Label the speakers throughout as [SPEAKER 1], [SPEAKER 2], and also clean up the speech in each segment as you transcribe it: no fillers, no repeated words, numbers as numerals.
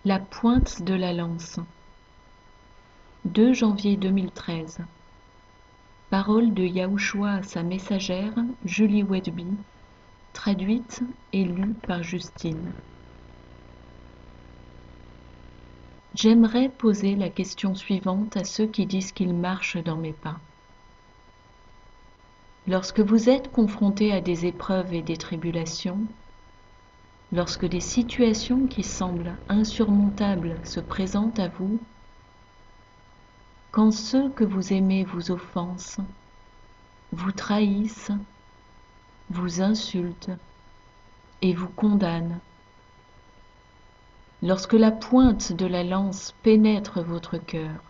[SPEAKER 1] La pointe de la lance. 2 janvier 2013. Parole de Yahushua à sa messagère, Julie Wedby, traduite et lue par Justine. J'aimerais poser la question suivante à ceux qui disent qu'ils marchent dans mes pas. Lorsque vous êtes confrontés à des épreuves et des tribulations, lorsque des situations qui semblent insurmontables se présentent à vous, quand ceux que vous aimez vous offensent, vous trahissent, vous insultent et vous condamnent, lorsque la pointe de la lance pénètre votre cœur,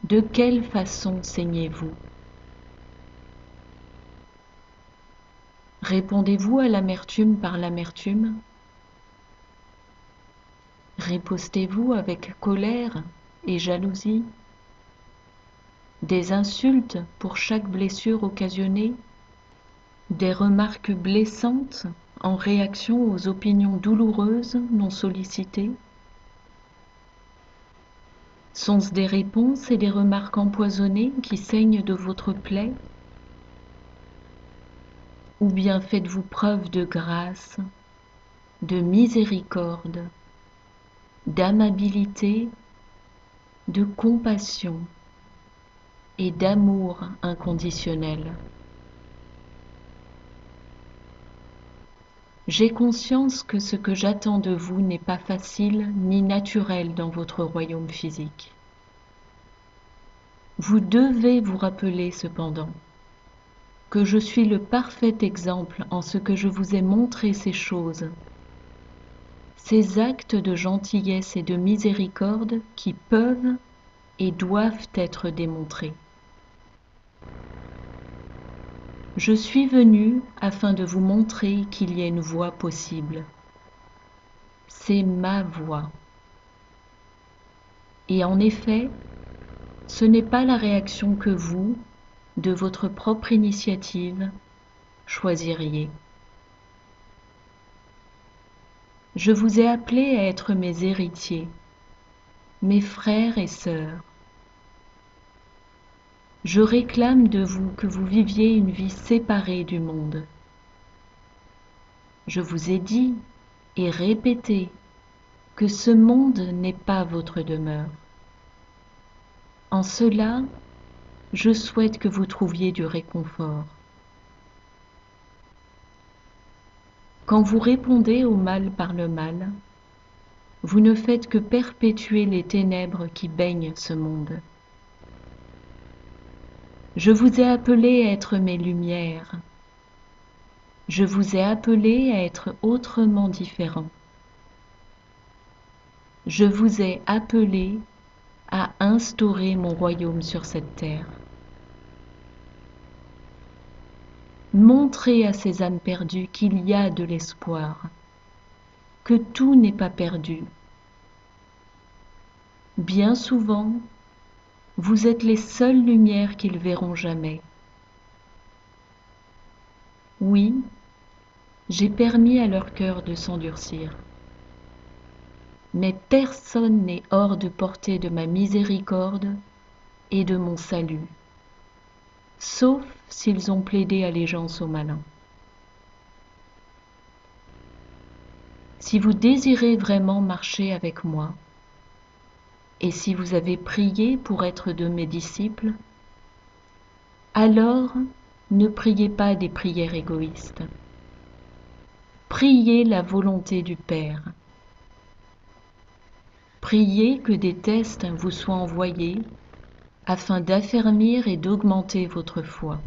[SPEAKER 1] de quelle façon saignez-vous? Répondez-vous à l'amertume par l'amertume? Ripostez-vous avec colère et jalousie? Des insultes pour chaque blessure occasionnée? Des remarques blessantes en réaction aux opinions douloureuses non sollicitées? Sont-ce des réponses et des remarques empoisonnées qui saignent de votre plaie? Ou bien faites-vous preuve de grâce, de miséricorde, d'amabilité, de compassion et d'amour inconditionnel? J'ai conscience que ce que j'attends de vous n'est pas facile ni naturel dans votre royaume physique. Vous devez vous rappeler cependant que je suis le parfait exemple en ce que je vous ai montré ces choses, ces actes de gentillesse et de miséricorde qui peuvent et doivent être démontrés. Je suis venu afin de vous montrer qu'il y a une voie possible. C'est ma voie. Et en effet, ce n'est pas la réaction que vous, de votre propre initiative, choisiriez. Je vous ai appelés à être mes héritiers, mes frères et sœurs. Je réclame de vous que vous viviez une vie séparée du monde. Je vous ai dit et répété que ce monde n'est pas votre demeure. En cela, je souhaite que vous trouviez du réconfort. Quand vous répondez au mal par le mal, vous ne faites que perpétuer les ténèbres qui baignent ce monde. Je vous ai appelé à être mes lumières. Je vous ai appelé à être autrement différents. Je vous ai appelé à instaurer mon royaume sur cette terre. Montrez à ces âmes perdues qu'il y a de l'espoir, que tout n'est pas perdu. Bien souvent, vous êtes les seules lumières qu'ils verront jamais. Oui, j'ai permis à leur cœur de s'endurcir. Mais personne n'est hors de portée de ma miséricorde et de mon salut, sauf s'ils ont plaidé allégeance au malin. Si vous désirez vraiment marcher avec moi, et si vous avez prié pour être de mes disciples, alors ne priez pas des prières égoïstes. Priez la volonté du Père. Priez que des tests vous soient envoyés afin d'affermir et d'augmenter votre foi.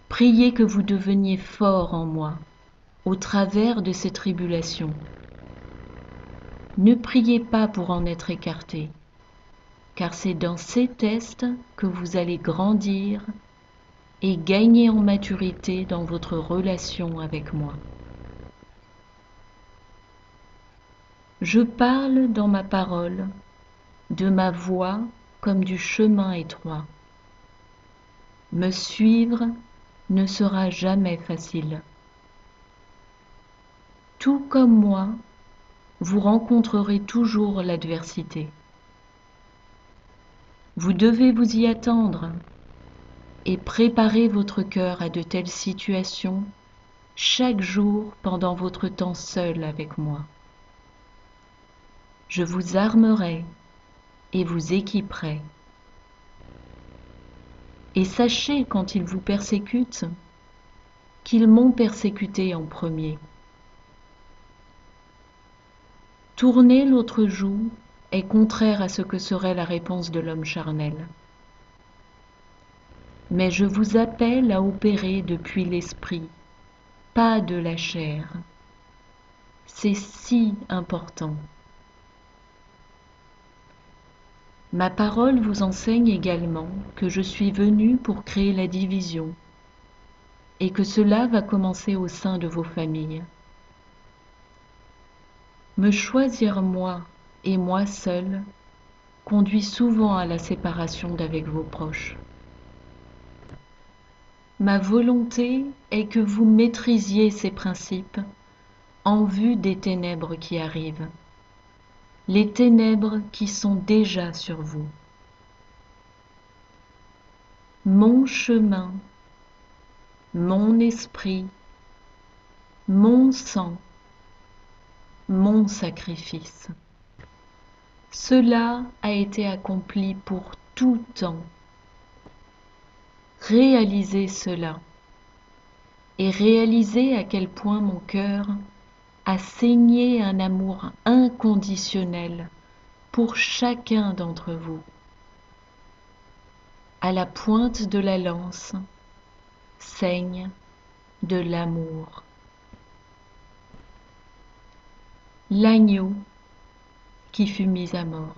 [SPEAKER 1] Priez que vous deveniez forts en moi au travers de ces tribulations. Ne priez pas pour en être écarté, car c'est dans ces tests que vous allez grandir et gagner en maturité dans votre relation avec moi. Je parle dans ma parole de ma voie comme du chemin étroit. Me suivre ne sera jamais facile. Tout comme moi, vous rencontrerez toujours l'adversité. Vous devez vous y attendre et préparer votre cœur à de telles situations chaque jour pendant votre temps seul avec moi. Je vous armerai et vous équiperai. Et sachez quand ils vous persécutent qu'ils m'ont persécuté en premier. Tourner l'autre joue est contraire à ce que serait la réponse de l'homme charnel. Mais je vous appelle à opérer depuis l'esprit, pas de la chair. C'est si important. Ma parole vous enseigne également que je suis venu pour créer la division et que cela va commencer au sein de vos familles. Me choisir moi et moi seul conduit souvent à la séparation d'avec vos proches. Ma volonté est que vous maîtrisiez ces principes en vue des ténèbres qui arrivent, les ténèbres qui sont déjà sur vous. Mon chemin, mon esprit, mon sang, mon sacrifice. Cela a été accompli pour tout temps. Réalisez cela et réalisez à quel point mon cœur a saigné un amour inconditionnel pour chacun d'entre vous. À la pointe de la lance saigne de l'amour. L'agneau qui fut mis à mort.